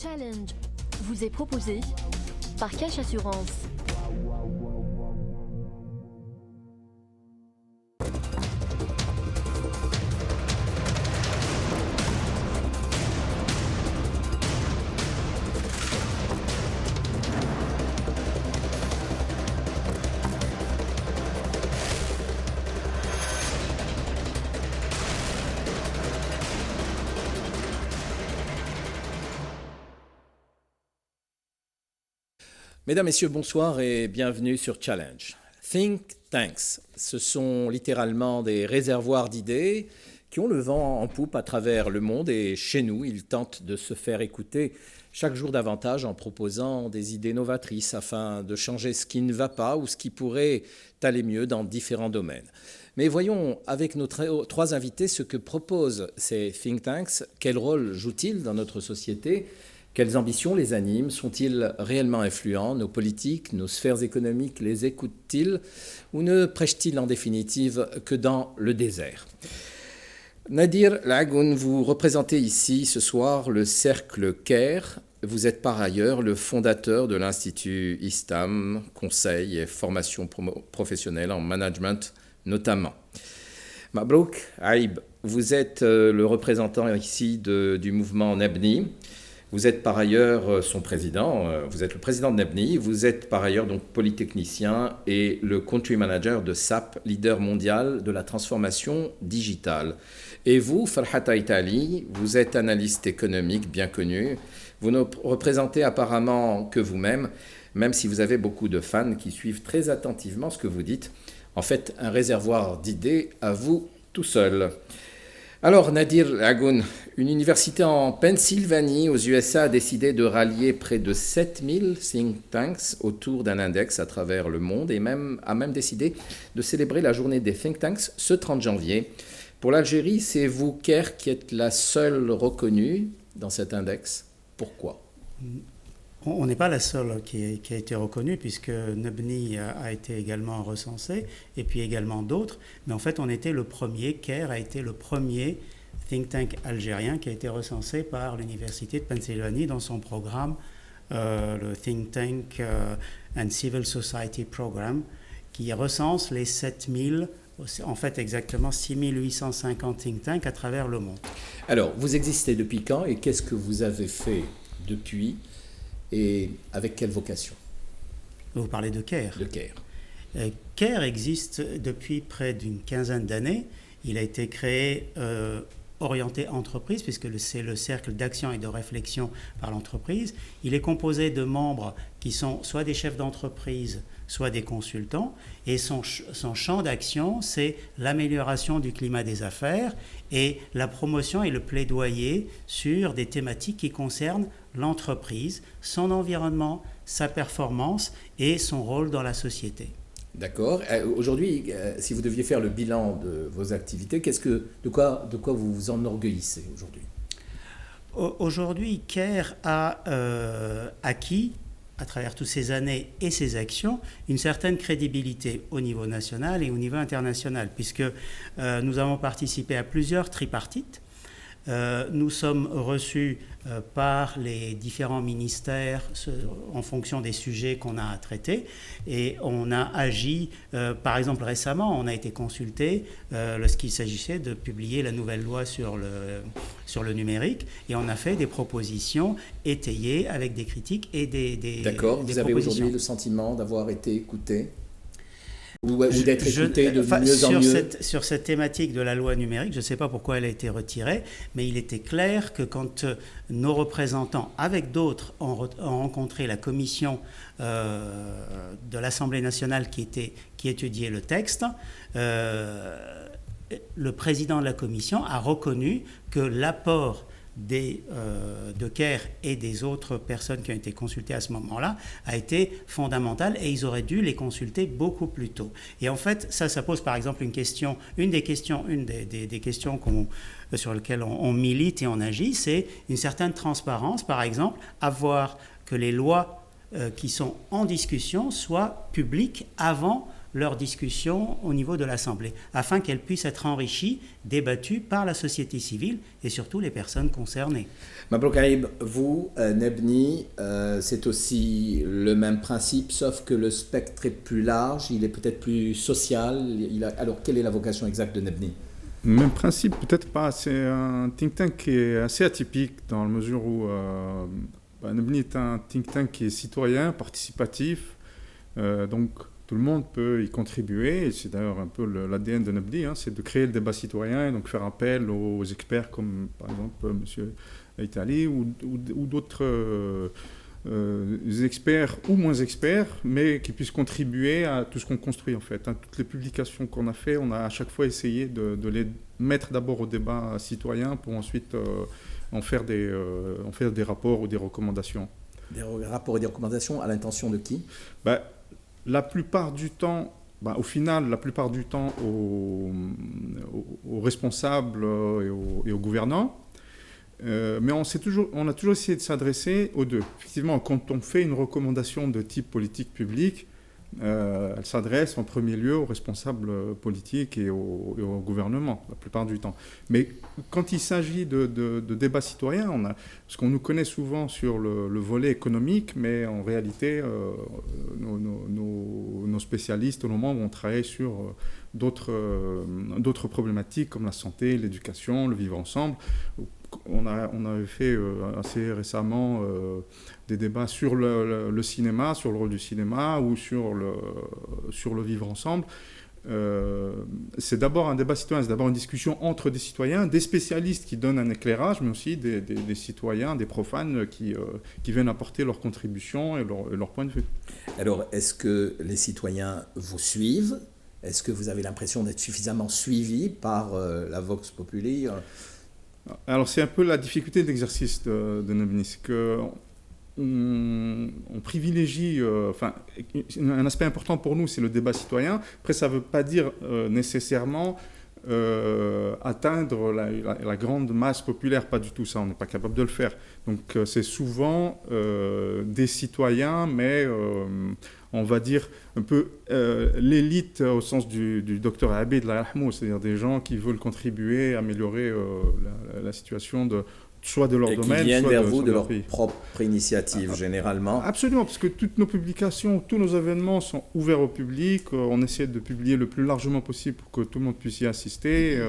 Challenge vous est proposé par Cash Assurance. Mesdames, Messieurs, bonsoir et bienvenue sur Challenge. Think Tanks, ce sont littéralement des réservoirs d'idées qui ont le vent en poupe à travers le monde et chez nous, ils tentent de se faire écouter chaque jour davantage en proposant des idées novatrices afin de changer ce qui ne va pas ou ce qui pourrait aller mieux dans différents domaines. Mais voyons avec nos trois invités ce que proposent ces think tanks, quel rôle jouent-ils dans notre société ? Quelles ambitions les animent? Sont-ils réellement influents? Nos politiques, nos sphères économiques les écoutent-ils? Ou ne prêchent-ils en définitive que dans le désert? Nadir Lagoun, vous représentez ici ce soir le Cercle CARE. Vous êtes par ailleurs le fondateur de l'Institut ISTAM, conseil et formation professionnelle en management notamment. Mabrouk Aïb, vous êtes le représentant ici du mouvement Nebni. Vous êtes par ailleurs son président, vous êtes le président de Nebni, vous êtes par ailleurs donc polytechnicien et le country manager de SAP, leader mondial de la transformation digitale. Et vous, Farhata Itali, vous êtes analyste économique bien connu, vous ne représentez apparemment que vous-même, même si vous avez beaucoup de fans qui suivent très attentivement ce que vous dites. En fait, un réservoir d'idées à vous tout seul. Alors, Nadir Lagoun, une université en Pennsylvanie, aux USA, a décidé de rallier près de 7000 think tanks autour d'un index à travers le monde et a même décidé de célébrer la journée des think tanks ce 30 janvier. Pour l'Algérie, c'est vous, CARE, qui êtes la seule reconnue dans cet index. Pourquoi ? On n'est pas la seule qui a été reconnue, puisque Nebni a été également recensé, et puis également d'autres. Mais en fait, on était le premier, CARE a été le premier think tank algérien qui a été recensé par l'Université de Pennsylvanie dans son programme, le Think Tank and Civil Society Program, qui recense les 7000, en fait exactement 6850 think tanks à travers le monde. Alors, vous existez depuis quand et qu'est-ce que vous avez fait depuis ? Et avec quelle vocation? Vous parlez de CARE. De CARE. CARE existe depuis près d'une quinzaine d'années. Il a été créé orienté entreprise, puisque c'est le cercle d'action et de réflexion par l'entreprise. Il est composé de membres qui sont soit des chefs d'entreprise, soit des consultants. Et son champ d'action, c'est l'amélioration du climat des affaires et la promotion et le plaidoyer sur des thématiques qui concernent l'entreprise, son environnement, sa performance et son rôle dans la société. D'accord. Aujourd'hui, si vous deviez faire le bilan de vos activités, de quoi vous vous enorgueillissez aujourd'hui? Aujourd'hui, CARE a acquis, à travers toutes ces années et ces actions, une certaine crédibilité au niveau national et au niveau international, puisque nous avons participé à plusieurs tripartites. Nous sommes reçus par les différents ministères en fonction des sujets qu'on a à traiter et on a agi, par exemple récemment, on a été consulté lorsqu'il s'agissait de publier la nouvelle loi sur le numérique et on a fait des propositions étayées avec des critiques et des D'accord, vous avez aujourd'hui le sentiment d'avoir été écouté ou d'être écouté de mieux en mieux. Sur cette thématique de la loi numérique, je ne sais pas pourquoi elle a été retirée, mais il était clair que quand nos représentants, avec d'autres, ont rencontré la commission de l'Assemblée nationale qui étudiait le texte, le président de la commission a reconnu que l'apport de CARE et des autres personnes qui ont été consultées à ce moment-là a été fondamental et ils auraient dû les consulter beaucoup plus tôt. Et en fait, ça pose par exemple une des questions sur lesquelles on milite et on agit, c'est une certaine transparence, par exemple, avoir que les lois qui sont en discussion soient publiques avant leurs discussions au niveau de l'Assemblée, afin qu'elles puissent être enrichies, débattues par la société civile et surtout les personnes concernées. Mabrouk Aïb, vous, Nebni, c'est aussi le même principe, sauf que le spectre est plus large, il est peut-être plus social. Alors, quelle est la vocation exacte de Nebni? Même principe, peut-être pas. C'est un think tank qui est assez atypique dans la mesure où Nebni est un think tank qui est citoyen, participatif, donc tout le monde peut y contribuer. Et c'est d'ailleurs un peu l'ADN de Nebni, c'est de créer le débat citoyen et donc faire appel aux experts comme par exemple M. Aïtali ou d'autres experts ou moins experts, mais qui puissent contribuer à tout ce qu'on construit en fait. Toutes les publications qu'on a fait, on a à chaque fois essayé de les mettre d'abord au débat citoyen pour ensuite en faire des rapports ou des recommandations. Des rapports et des recommandations à l'intention de qui? La plupart du temps, au final, la plupart du temps aux responsables et aux gouvernants. Mais on a toujours essayé de s'adresser aux deux. Effectivement, quand on fait une recommandation de type politique publique, elle s'adresse en premier lieu aux responsables politiques et au gouvernement, la plupart du temps. Mais quand il s'agit de débats citoyens, parce qu'on nous connaît souvent sur le volet économique, mais en réalité, nos spécialistes, nos membres, ont travaillé sur d'autres problématiques comme la santé, l'éducation, le vivre ensemble. On avait fait assez récemment des débats sur le cinéma, sur le rôle du cinéma ou sur le vivre ensemble. C'est d'abord un débat citoyen, c'est d'abord une discussion entre des citoyens, des spécialistes qui donnent un éclairage, mais aussi des citoyens, des profanes qui viennent apporter leur contribution et leur point de vue. Alors, est-ce que les citoyens vous suivent? Est-ce que vous avez l'impression d'être suffisamment suivi par la Vox Populi? Alors, c'est un peu la difficulté d'exercice de Nebni, c'est qu'on privilégie, un aspect important pour nous, c'est le débat citoyen. Après, ça ne veut pas dire nécessairement atteindre la grande masse populaire, pas du tout ça, on n'est pas capable de le faire. Donc, c'est souvent des citoyens, mais on va dire un peu l'élite au sens du docteur Abid Lahmou, c'est-à-dire des gens qui veulent contribuer à améliorer la situation soit de leur domaine, qui viennent soit vers de vous de leur pays. propre initiative, généralement. Absolument, parce que toutes nos publications, tous nos événements sont ouverts au public. On essaie de publier le plus largement possible pour que tout le monde puisse y assister.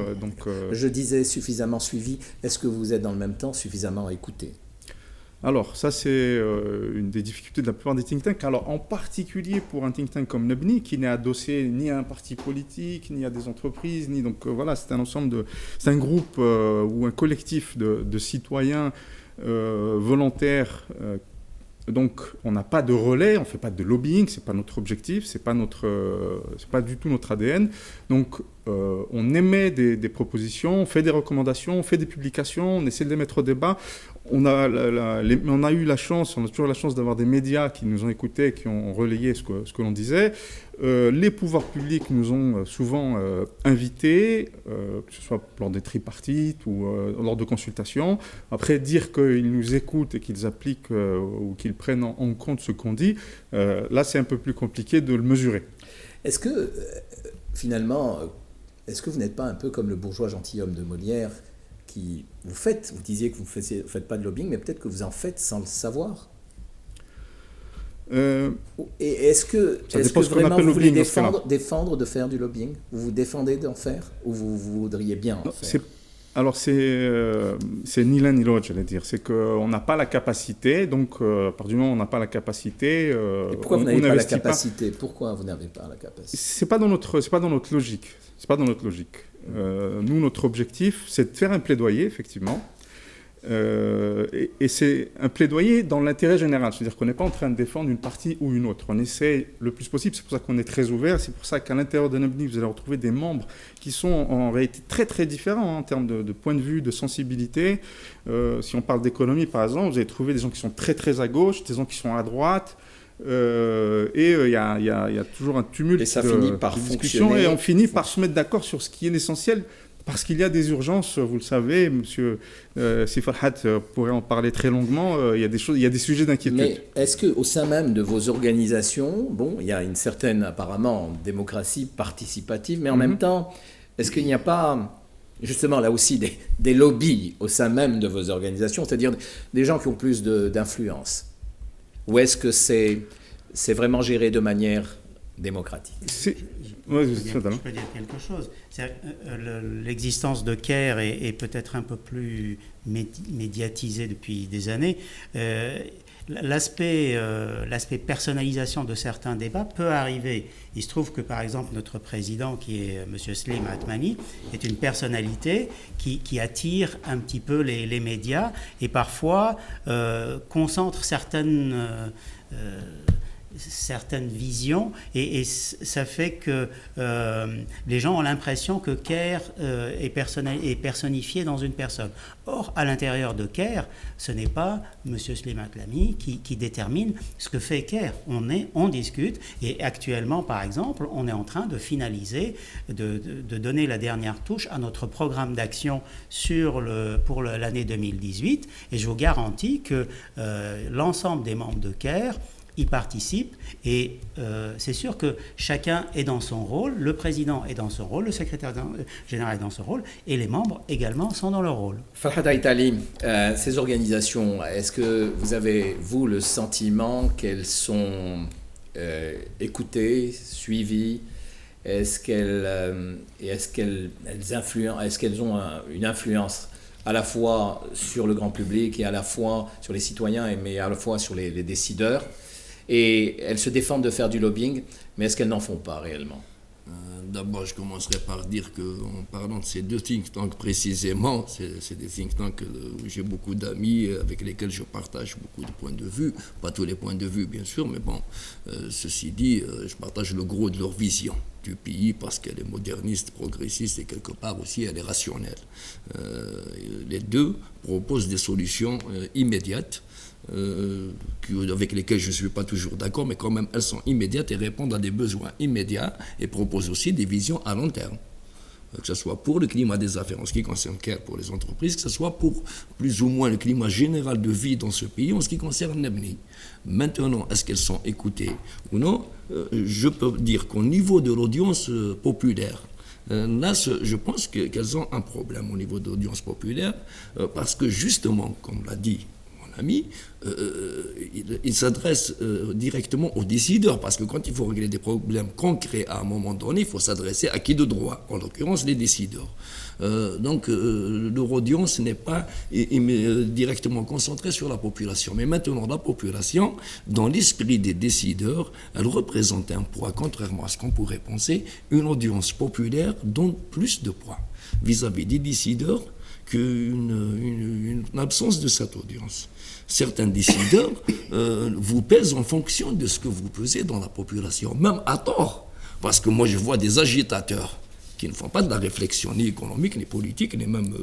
Je disais suffisamment suivi. Est-ce que vous êtes dans le même temps suffisamment écouté? Alors, ça, c'est une des difficultés de la plupart des think tanks. Alors, en particulier pour un think tank comme Nebni, qui n'est adossé ni à un parti politique, ni à des entreprises, donc voilà, c'est un ensemble c'est un groupe ou un collectif de citoyens volontaires. Donc, on n'a pas de relais, on ne fait pas de lobbying, c'est pas notre objectif, c'est pas du tout notre ADN. Donc, on émet des propositions, on fait des recommandations, on fait des publications, on essaie de les mettre au débat. On a eu la chance, on a toujours la chance d'avoir des médias qui nous ont écoutés, qui ont relayé ce que l'on disait. Les pouvoirs publics nous ont souvent invités, que ce soit lors des tripartites ou lors de consultations. Après, dire qu'ils nous écoutent et qu'ils appliquent ou qu'ils prennent en compte ce qu'on dit, là, c'est un peu plus compliqué de le mesurer. Est-ce que, finalement, vous n'êtes pas un peu comme le bourgeois gentilhomme de Molière vous disiez que vous ne faites pas de lobbying, mais peut-être que vous en faites sans le savoir. Et est-ce que vraiment vous voulez défendre de faire du lobbying? Vous vous défendez d'en faire? Ou vous voudriez bien en faire? Alors, c'est ni l'un ni l'autre, j'allais dire. C'est qu'on n'a pas la capacité, donc à partir du moment où on n'a pas la capacité... Et pourquoi vous n'avez pas la capacité? Pourquoi vous n'avez pas la capacité? C'est pas dans notre logique. C'est pas dans notre logique. Nous, notre objectif, c'est de faire un plaidoyer, effectivement. Et c'est un plaidoyer dans l'intérêt général. C'est-à-dire qu'on n'est pas en train de défendre une partie ou une autre. On essaie le plus possible. C'est pour ça qu'on est très ouvert. C'est pour ça qu'à l'intérieur de Nebni, vous allez retrouver des membres qui sont en réalité très, très différents en termes de point de vue, de sensibilité. Si on parle d'économie, par exemple, vous allez trouver des gens qui sont très, très à gauche, des gens qui sont à droite. Et il y a toujours un tumulte et ça finit par de discussion. Et on finit par se mettre d'accord sur ce qui est l'essentiel. Parce qu'il y a des urgences, vous le savez, monsieur Sifarhat pourrait en parler très longuement, il y a des sujets d'inquiétude. Mais est-ce qu'au sein même de vos organisations, bon, il y a une certaine, apparemment, démocratie participative, mais en même temps, est-ce qu'il n'y a pas, justement, là aussi, des lobbies au sein même de vos organisations, c'est-à-dire des gens qui ont plus d'influence? Ou est-ce que c'est vraiment géré de manière démocratique? Je peux dire quelque chose. L'existence de CARE est peut-être un peu plus médiatisée depuis des années. L'aspect personnalisation de certains débats peut arriver. Il se trouve que, par exemple, notre président, qui est M. Slim Atmani, est une personnalité qui attire un petit peu les médias et parfois concentre certaines visions et ça fait que les gens ont l'impression que CARE est personnifié dans une personne. Or, à l'intérieur de CARE, ce n'est pas M. Slim Atmani qui détermine ce que fait CARE. On discute et actuellement, par exemple, on est en train de finaliser, de donner la dernière touche à notre programme d'action pour l'année 2018 et je vous garantis que l'ensemble des membres de CARE y participent et c'est sûr que chacun est dans son rôle, le président est dans son rôle, le secrétaire général est dans son rôle et les membres également sont dans leur rôle. Farhat Aïtali, ces organisations, est-ce que vous avez, vous, le sentiment qu'elles sont écoutées, suivies? Est-ce qu'elles ont une influence à la fois sur le grand public et à la fois sur les citoyens, mais à la fois sur les décideurs? Et elles se défendent de faire du lobbying, mais est-ce qu'elles n'en font pas réellement? D'abord, je commencerai par dire qu'en parlant de ces deux think tanks précisément, c'est des think tanks où j'ai beaucoup d'amis avec lesquels je partage beaucoup de points de vue. Pas tous les points de vue, bien sûr, mais bon, ceci dit, je partage le gros de leur vision du pays parce qu'elle est moderniste, progressiste et quelque part aussi elle est rationnelle. Les deux proposent des solutions immédiates. Avec lesquelles je ne suis pas toujours d'accord, mais quand même elles sont immédiates et répondent à des besoins immédiats et proposent aussi des visions à long terme. Que ce soit pour le climat des affaires en ce qui concerne CARE pour les entreprises, que ce soit pour plus ou moins le climat général de vie dans ce pays en ce qui concerne Nebni. Maintenant, est-ce qu'elles sont écoutées ou non? Je peux dire qu'au niveau de l'audience populaire, là, je pense qu'elles ont un problème au niveau de l'audience populaire parce que justement, comme l'a dit ami, il s'adresse directement aux décideurs, parce que quand il faut régler des problèmes concrets à un moment donné, il faut s'adresser à qui de droit, en l'occurrence les décideurs. Donc leur audience n'est pas directement concentrée sur la population. Mais maintenant, la population, dans l'esprit des décideurs, elle représente un poids, contrairement à ce qu'on pourrait penser. Une audience populaire donne plus de poids vis-à-vis des décideurs qu'une absence de cette audience. Certains décideurs vous pèsent en fonction de ce que vous pesez dans la population, même à tort. Parce que moi, je vois des agitateurs qui ne font pas de la réflexion ni économique, ni politique, ni même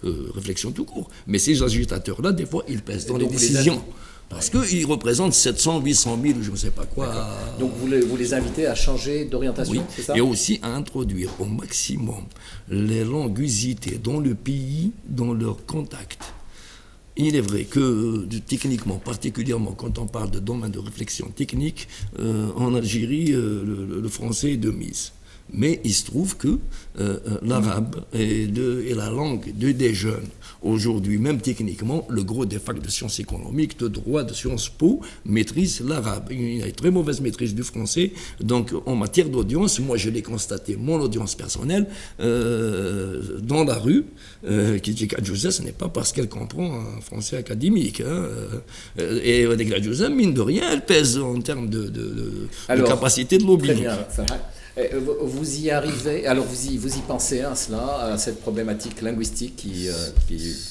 réflexion tout court. Mais ces agitateurs-là, des fois, ils pèsent dans les décisions. Parce qu'ils représentent 700, 800 000, je ne sais pas quoi. Donc vous les invitez à changer d'orientation, oui, c'est ça? Et aussi à introduire au maximum les langues usitées dans le pays, dans leurs contacts. Il est vrai que techniquement, particulièrement quand on parle de domaine de réflexion technique, en Algérie, le français est de mise. Mais il se trouve que l'arabe est la langue des jeunes. Aujourd'hui, même techniquement, le gros des facs de sciences économiques, de droit, de Sciences Po, maîtrise l'arabe. Il y a une très mauvaise maîtrise du français. Donc, en matière d'audience, moi, je l'ai constaté, mon audience personnelle, dans la rue, Kidjika Djouza, ce n'est pas parce qu'elle comprend un français académique. Et Kidjika Djouza, mine de rien, elle pèse en termes de capacité de lobbying. Très bien, vous y arrivez, alors vous y pensez à cela, à cette problématique linguistique qui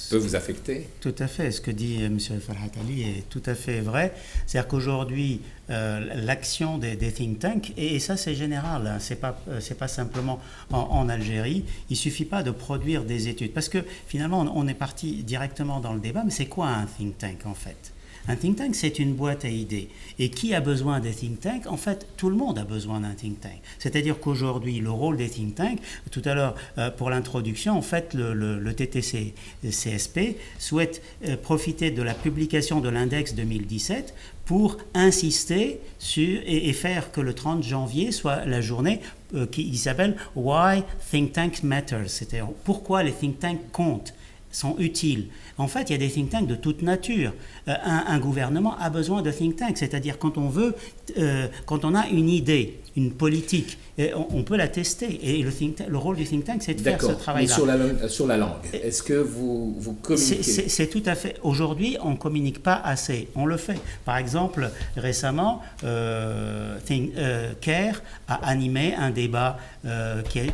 peut vous affecter? Tout à fait, ce que dit M. Farhat Ali est tout à fait vrai. C'est-à-dire qu'aujourd'hui, l'action des think tanks, et ça c'est général, hein, c'est pas simplement en Algérie, il ne suffit pas de produire des études. Parce que finalement, on est parti directement dans le débat, mais c'est quoi un think tank en fait? Un think tank, c'est une boîte à idées. Et qui a besoin des think tanks? En fait, tout le monde a besoin d'un think tank. C'est-à-dire qu'aujourd'hui, le rôle des think tanks, tout à l'heure, pour l'introduction, en fait, le TTC-CSP souhaite profiter de la publication de l'index 2017 pour insister sur et faire que le 30 janvier soit la journée qui s'appelle Why Think Tanks Matter, c'est-à-dire pourquoi les think tanks comptent, sont utiles. En fait, il y a des think tanks de toute nature. Un gouvernement a besoin de think tanks, c'est-à-dire quand on a une idée, une politique, on peut la tester. Et le rôle du think tank, c'est de faire ce travail-là. Mais sur la langue, est-ce que vous communiquez? C'est tout à fait. Aujourd'hui, on ne communique pas assez. On le fait. Par exemple, récemment, CARE a animé un débat qui a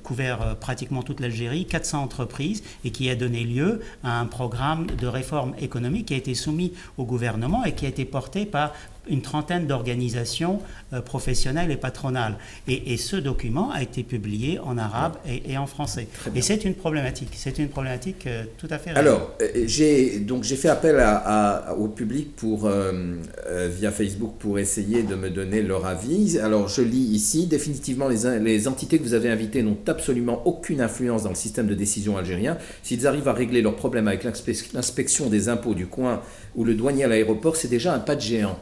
couvert pratiquement toute l'Algérie, 400 entreprises, et qui a donné lieu à un programme de réforme économique qui a été soumis au gouvernement et qui a été porté par une trentaine d'organisations professionnelles et patronales. Et ce document a été publié en arabe et en français. Et c'est une problématique. C'est une problématique tout à fait réelle. Alors, j'ai fait appel au public via Facebook pour essayer de me donner leur avis. Alors, je lis ici, définitivement, les entités que vous avez invitées n'ont absolument aucune influence dans le système de décision algérien. S'ils arrivent à régler leurs problèmes avec l'inspection des impôts du coin ou le douanier à l'aéroport, c'est déjà un pas de géant.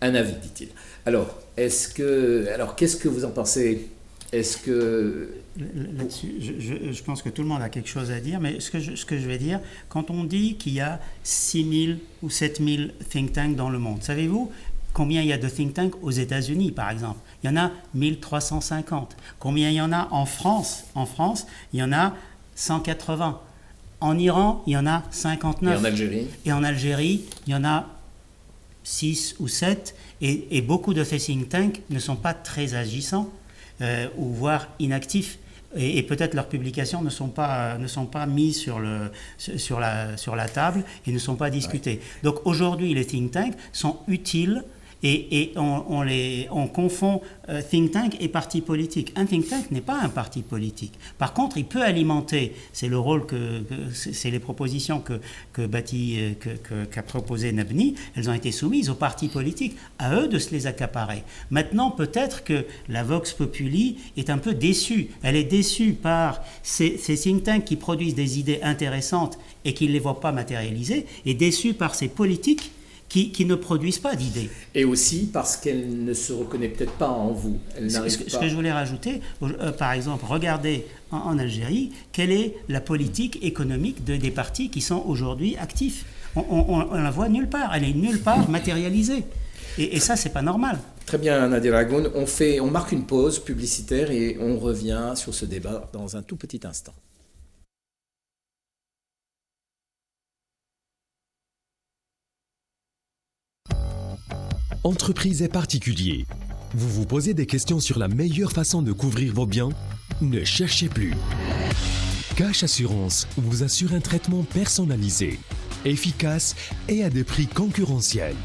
Un avis, dit-il. Alors, qu'est-ce que vous en pensez? Est-ce que... Là-dessus, je pense que tout le monde a quelque chose à dire, mais ce que je vais dire, quand on dit qu'il y a 6 000 ou 7 000 think tanks dans le monde, savez-vous combien il y a de think tanks aux États-Unis, par exemple? Il y en a 1350. Combien il y en a en France? En France, il y en a 180. En Iran, il y en a 59. Et en Algérie? Et en Algérie, il y en a 6 ou 7, et beaucoup de ces think tanks ne sont pas très agissants, ou voire inactifs. Et peut-être leurs publications ne sont pas mises sur la table et ne sont pas discutées. Ouais. Donc aujourd'hui, les think tanks sont utiles. Et on confond think tank et parti politique. Un think tank n'est pas un parti politique. Par contre, il peut alimenter, c'est le rôle c'est les propositions qu'a proposé Nebni, elles ont été soumises aux partis politiques, à eux de se les accaparer. Maintenant, peut-être que la Vox Populi est un peu déçue. Elle est déçue par ces think tanks qui produisent des idées intéressantes et qui ne les voient pas matérialisées, et déçue par ces politiques qui ne produisent pas d'idées. Et aussi parce qu'elle ne se reconnaît peut-être pas en vous. Ce que je voulais rajouter, par exemple, regardez en Algérie, quelle est la politique économique des partis qui sont aujourd'hui actifs. On la voit nulle part, elle est nulle part matérialisée. Et ça, c'est pas normal. Très bien, Nadir Agoun. On marque une pause publicitaire et on revient sur ce débat dans un tout petit instant. Entreprises et particuliers, vous vous posez des questions sur la meilleure façon de couvrir vos biens? Ne cherchez plus. Cash Assurance vous assure un traitement personnalisé, efficace et à des prix concurrentiels.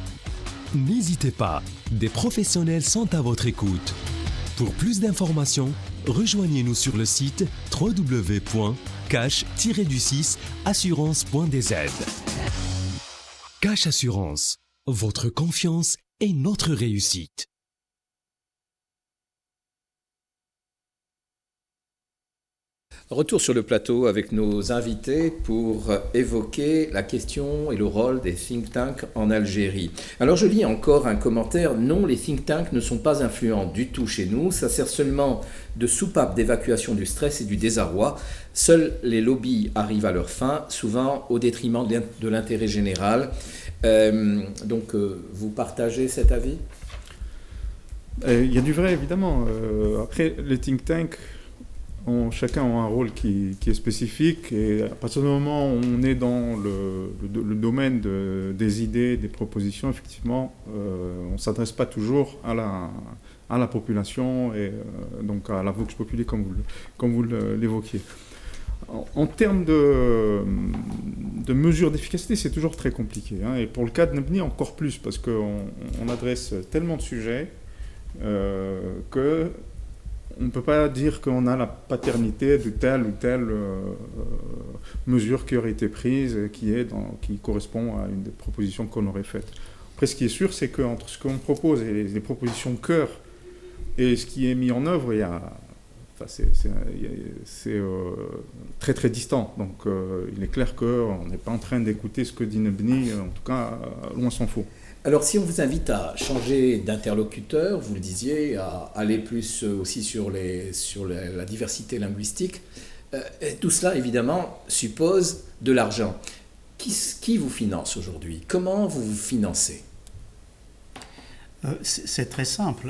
N'hésitez pas, des professionnels sont à votre écoute. Pour plus d'informations, rejoignez-nous sur le site www.cash-assurance.dz. Cash Assurance, votre confiance et notre réussite. Retour sur le plateau avec nos invités pour évoquer la question et le rôle des think tanks en Algérie. Alors je lis encore un commentaire. Non, les think tanks ne sont pas influents du tout chez nous. Ça sert seulement de soupape d'évacuation du stress et du désarroi. Seuls les lobbies arrivent à leur fin, souvent au détriment de l'intérêt général. Donc vous partagez cet avis? Il y a du vrai, évidemment. Après, les think tanks, chacun a un rôle qui est spécifique, et à partir du moment où on est dans le domaine des idées, des propositions, effectivement, on ne s'adresse pas toujours à la population et donc à la Vox Populi comme vous l'évoquiez. En termes de mesures d'efficacité, c'est toujours très compliqué. Hein, et pour le cas de Nebni, encore plus, parce qu'on adresse tellement de sujets que on ne peut pas dire qu'on a la paternité de telle ou telle mesure qui aurait été prise et qui correspond à une des propositions qu'on aurait faites. Après, ce qui est sûr, c'est qu'entre ce qu'on propose et les propositions cœur et ce qui est mis en œuvre, c'est très très distant. Donc il est clair qu'on n'est pas en train d'écouter ce que dit Nebni, en tout cas, loin s'en faut. Alors, si on vous invite à changer d'interlocuteur, vous le disiez, à aller plus aussi sur la diversité linguistique, tout cela, évidemment, suppose de l'argent. Qui vous finance aujourd'hui? Comment vous vous financez? C'est très simple.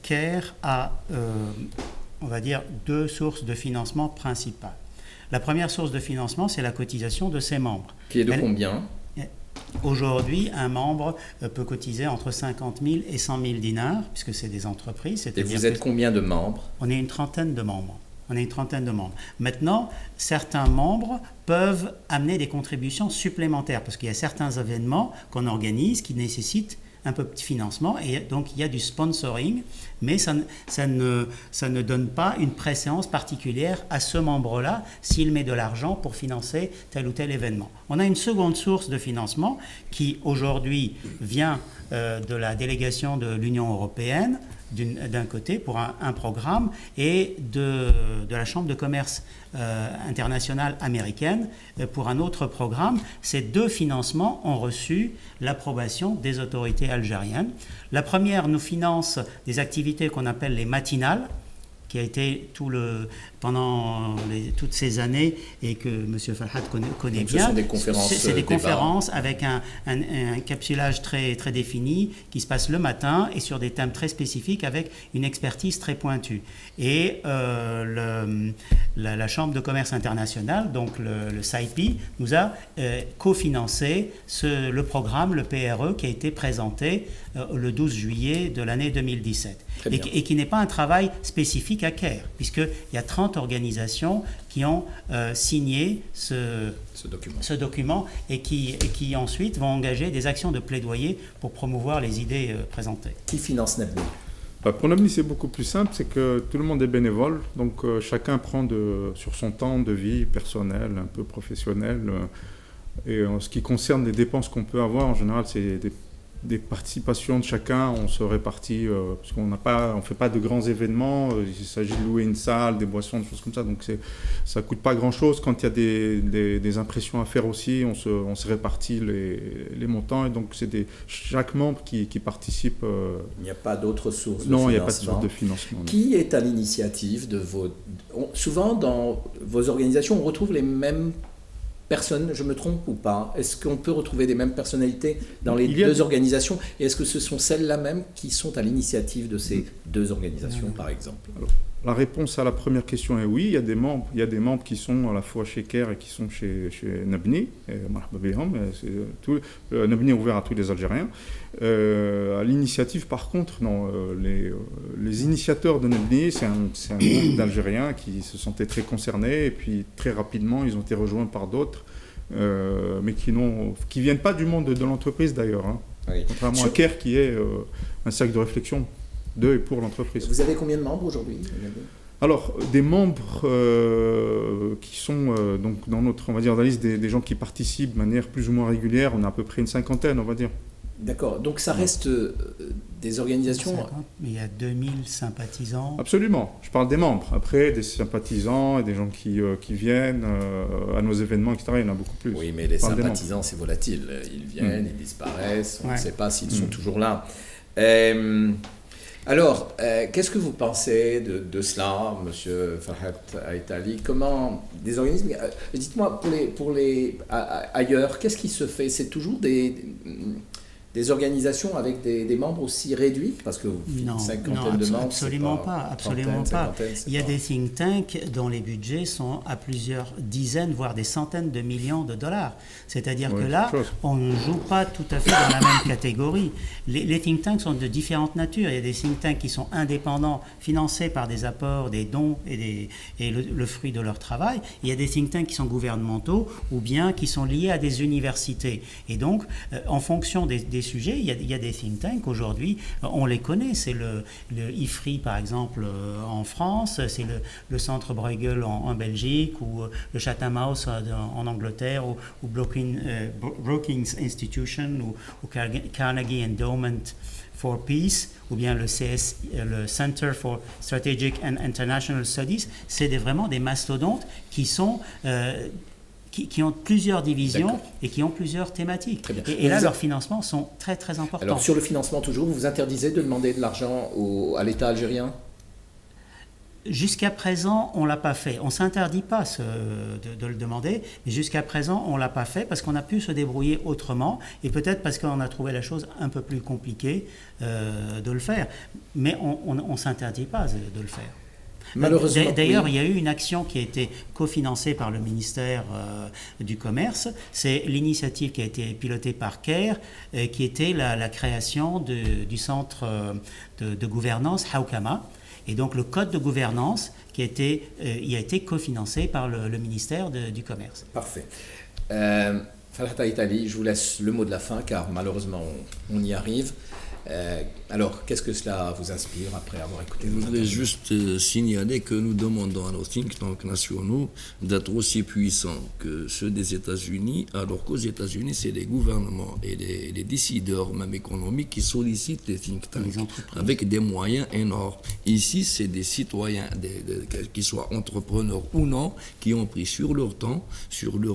CARE a, on va dire, deux sources de financement principales. La première source de financement, c'est la cotisation de ses membres. Qui est de combien? Aujourd'hui, un membre peut cotiser entre 50 000 et 100 000 dinars, puisque c'est des entreprises. Et vous êtes combien de membres? On est une trentaine de membres. Maintenant, certains membres peuvent amener des contributions supplémentaires, parce qu'il y a certains événements qu'on organise qui nécessitent un peu de financement, et donc il y a du sponsoring, mais ça ne donne pas une préséance particulière à ce membre-là s'il met de l'argent pour financer tel ou tel événement. On a une seconde source de financement qui aujourd'hui vient de la délégation de l'Union européenne, d'un côté pour un programme, et de la Chambre de commerce internationale américaine pour un autre programme. Ces deux financements ont reçu l'approbation des autorités algériennes. La première nous finance des activités qu'on appelle les matinales, qui a été pendant toutes ces années et que M. Farhad connaît bien. Ce sont des conférences. C'est des conférences avec un capsulage très, très défini qui se passe le matin et sur des thèmes très spécifiques avec une expertise très pointue. Et la Chambre de commerce internationale, donc le SAIPI, nous a cofinancé le programme, le PRE, qui a été présenté le 12 juillet de l'année 2017. Et qui n'est pas un travail spécifique à CARE, puisqu'il y a 30 organisations qui ont signé ce document et qui ensuite vont engager des actions de plaidoyer pour promouvoir les idées présentées. Qui finance Nebni? Pour Nebni, c'est beaucoup plus simple, c'est que tout le monde est bénévole, donc chacun prend sur son temps de vie personnel, un peu professionnel. Et en ce qui concerne les dépenses qu'on peut avoir, en général, c'est des participations de chacun, on se répartit, parce qu'on ne fait pas de grands événements, il s'agit de louer une salle, des boissons, des choses comme ça, donc ça ne coûte pas grand-chose. Quand il y a des impressions à faire aussi, on se répartit les montants, et donc c'est chaque membre qui participe. Il n'y a pas d'autre source de financement? Non, il n'y n'y a pas de source de financement. Qui est à l'initiative de souvent, dans vos organisations, on retrouve les mêmes personnes, je me trompe ou pas? Est-ce qu'on peut retrouver des mêmes personnalités dans les deux organisations? Et est-ce que ce sont celles-là même qui sont à l'initiative de ces deux organisations, par exemple? Alors, la réponse à la première question est oui. Il y a des membres qui sont à la fois chez CARE et qui sont chez Nebni. Nebni est ouvert à tous les Algériens. À l'initiative, par contre, non. Les initiateurs de Nebni, c'est un groupe d'Algériens qui se sentaient très concernés, et puis très rapidement, ils ont été rejoints par d'autres, mais qui ne viennent pas du monde de l'entreprise d'ailleurs. Hein. Oui. Contrairement à CARE, qui est un cercle de réflexion de et pour l'entreprise. Vous avez combien de membres aujourd'hui? Alors, des membres qui sont donc dans la liste des gens qui participent de manière plus ou moins régulière, on a à peu près une cinquantaine, on va dire. D'accord, donc ça reste des organisations... 50, mais il y a 2000 sympathisants. Absolument, je parle des membres. Après, des sympathisants et des gens qui viennent à nos événements, etc., il y en a beaucoup plus. Oui, mais les sympathisants, c'est volatile. Ils viennent, ils disparaissent, on ne sait pas s'ils sont toujours là. Alors, qu'est-ce que vous pensez de cela, Monsieur Farhad Aïtali? Comment des organismes... dites-moi, ailleurs, qu'est-ce qui se fait? C'est toujours des organisations avec des membres aussi réduits? Parce que une cinquantaine de membres, absolument pas. Il y a des think tanks dont les budgets sont à plusieurs dizaines, voire des centaines de millions de dollars. C'est-à-dire que là, on ne joue pas tout à fait dans la même catégorie. Les think tanks sont de différentes natures. Il y a des think tanks qui sont indépendants, financés par des apports, des dons et le fruit de leur travail. Il y a des think tanks qui sont gouvernementaux ou bien qui sont liés à des universités. Et donc, en fonction des des sujets. Il y a des think tanks aujourd'hui, on les connaît. C'est le IFRI, par exemple, en France, c'est le Centre Bruegel en Belgique, ou le Chatham House en Angleterre, ou Brookings Institution, ou Carnegie Endowment for Peace, ou bien le Center for Strategic and International Studies. C'est vraiment des mastodontes qui sont... qui ont plusieurs divisions et qui ont plusieurs thématiques. Très bien. Et là, leurs financements sont très, très importants. Alors, sur le financement, toujours, vous vous interdisez de demander de l'argent à l'État algérien ? Jusqu'à présent, on ne l'a pas fait. On ne s'interdit pas de le demander, mais jusqu'à présent, on ne l'a pas fait parce qu'on a pu se débrouiller autrement, et peut-être parce qu'on a trouvé la chose un peu plus compliquée de le faire. Mais on ne s'interdit pas de le faire. Malheureusement. D'ailleurs, oui. il y a eu une action qui a été cofinancée par le ministère du Commerce. C'est l'initiative qui a été pilotée par CARE, qui était la création du centre de gouvernance Hawkama. Et donc le code de gouvernance il a été cofinancé par le ministère du Commerce. Parfait. Falhat Aïtali, je vous laisse le mot de la fin, car malheureusement on y arrive. Alors, qu'est-ce que cela vous inspire après avoir écouté Je voudrais juste signaler que nous demandons à nos think tanks nationaux d'être aussi puissants que ceux des États-Unis, alors qu'aux États-Unis, c'est les gouvernements et les décideurs, même économiques, qui sollicitent les think tanks avec des moyens énormes. Ici, c'est des citoyens, qu'ils soient entrepreneurs ou non, qui ont pris sur leur temps,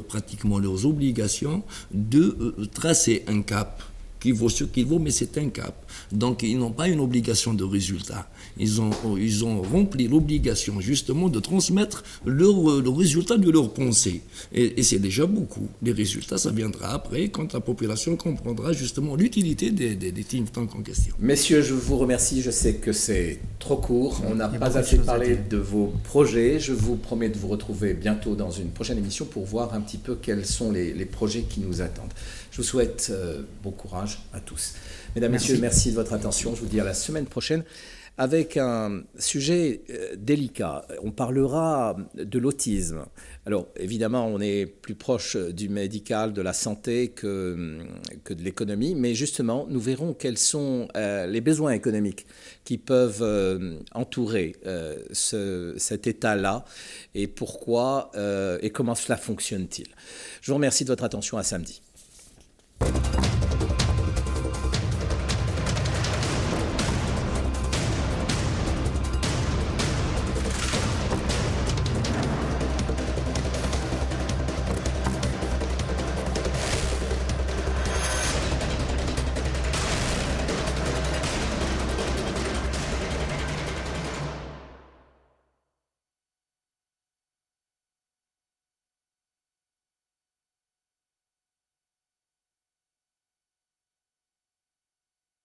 pratiquement leurs obligations, de tracer un cap qui vaut ce qu'il vaut, mais c'est un cap. Donc, ils n'ont pas une obligation de résultat. Ils ont rempli l'obligation, justement, de transmettre le résultat de leur pensée. Et c'est déjà beaucoup. Les résultats, ça viendra après, quand la population comprendra, justement, l'utilité des think tanks en question. Messieurs, je vous remercie. Je sais que c'est trop court. On n'a pas assez parlé de vos projets. Je vous promets de vous retrouver bientôt dans une prochaine émission pour voir un petit peu quels sont les projets qui nous attendent. Je vous souhaite bon courage à tous. Mesdames, Messieurs, merci de votre attention. Je vous dis à la semaine prochaine avec un sujet délicat. On parlera de l'autisme. Alors, évidemment, on est plus proche du médical, de la santé que de l'économie, mais justement, nous verrons quels sont les besoins économiques qui peuvent entourer cet état-là et pourquoi et comment cela fonctionne-t-il. Je vous remercie de votre attention. À samedi.